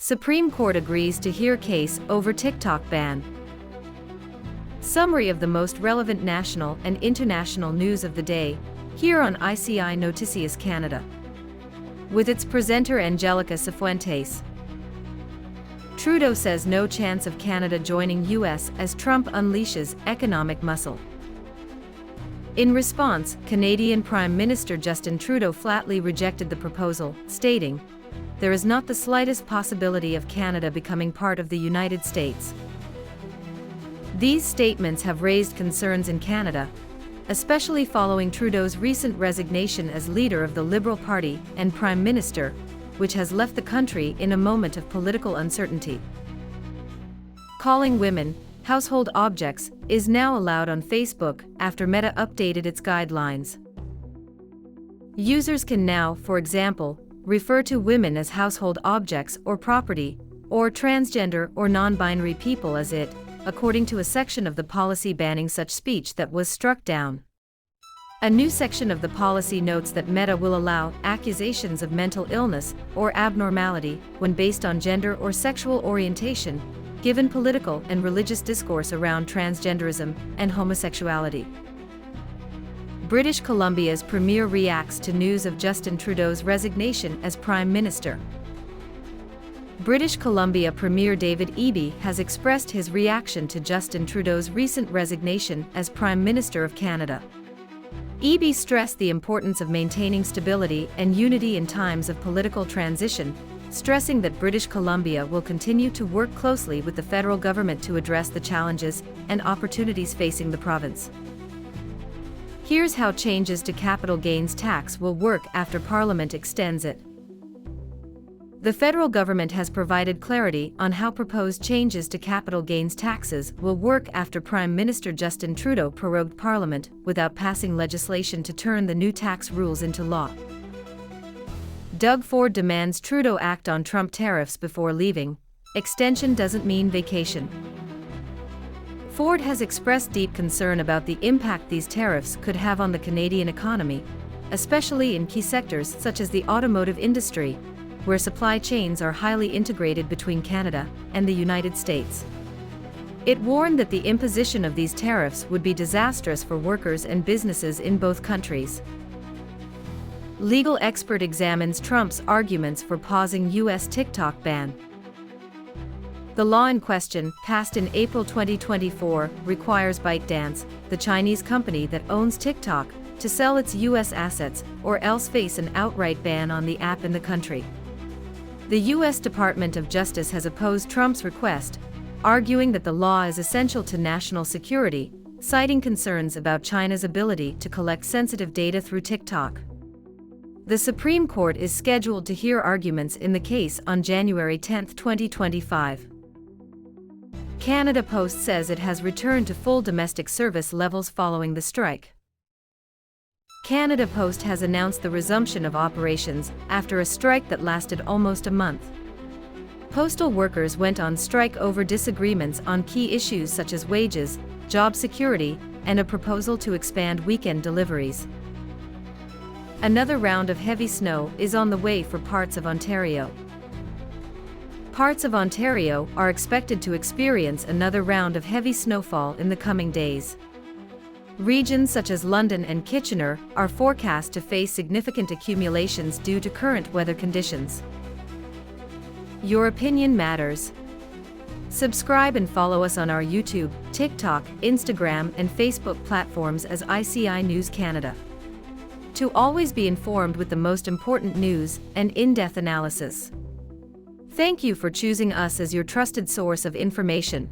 Supreme Court agrees to hear case over TikTok ban. Summary of the most relevant national and international news of the day, here on ICI Noticias Canada. With its presenter Angelica Cifuentes. Trudeau says no chance of Canada joining US as Trump unleashes economic muscle. In response, Canadian Prime Minister Justin Trudeau flatly rejected the proposal, stating, "There is not the slightest possibility of Canada becoming part of the United States." These statements have raised concerns in Canada, especially following Trudeau's recent resignation as leader of the Liberal Party and Prime Minister, which has left the country in a moment of political uncertainty. Calling women household objects is now allowed on Facebook after Meta updated its guidelines. Users can now, for example, refer to women as household objects or property, or transgender or non-binary people as it, according to a section of the policy banning such speech that was struck down. A new section of the policy notes that Meta will allow accusations of mental illness or abnormality when based on gender or sexual orientation, given political and religious discourse around transgenderism and homosexuality. British Columbia's Premier reacts to news of Justin Trudeau's resignation as Prime Minister. British Columbia Premier David Eby has expressed his reaction to Justin Trudeau's recent resignation as Prime Minister of Canada. Eby stressed the importance of maintaining stability and unity in times of political transition, stressing that British Columbia will continue to work closely with the federal government to address the challenges and opportunities facing the province. Here's how changes to capital gains tax will work after Parliament extends it. The federal government has provided clarity on how proposed changes to capital gains taxes will work after Prime Minister Justin Trudeau prorogued Parliament without passing legislation to turn the new tax rules into law. Doug Ford demands Trudeau act on Trump tariffs before leaving. Extension doesn't mean vacation. Ford has expressed deep concern about the impact these tariffs could have on the Canadian economy, especially in key sectors such as the automotive industry, where supply chains are highly integrated between Canada and the United States. It warned that the imposition of these tariffs would be disastrous for workers and businesses in both countries. Legal expert examines Trump's arguments for pausing U.S. TikTok ban. The law in question, passed in April 2024, requires ByteDance, the Chinese company that owns TikTok, to sell its U.S. assets or else face an outright ban on the app in the country. The U.S. Department of Justice has opposed Trump's request, arguing that the law is essential to national security, citing concerns about China's ability to collect sensitive data through TikTok. The Supreme Court is scheduled to hear arguments in the case on January 10, 2025. Canada Post says it has returned to full domestic service levels following the strike. Canada Post has announced the resumption of operations after a strike that lasted almost a month. Postal workers went on strike over disagreements on key issues such as wages, job security, and a proposal to expand weekend deliveries. Another round of heavy snow is on the way for parts of Ontario. Parts of Ontario are expected to experience another round of heavy snowfall in the coming days. Regions such as London and Kitchener are forecast to face significant accumulations due to current weather conditions. Your opinion matters. Subscribe and follow us on our YouTube, TikTok, Instagram, and Facebook platforms as ICI News Canada, to always be informed with the most important news and in-depth analysis. Thank you for choosing us as your trusted source of information.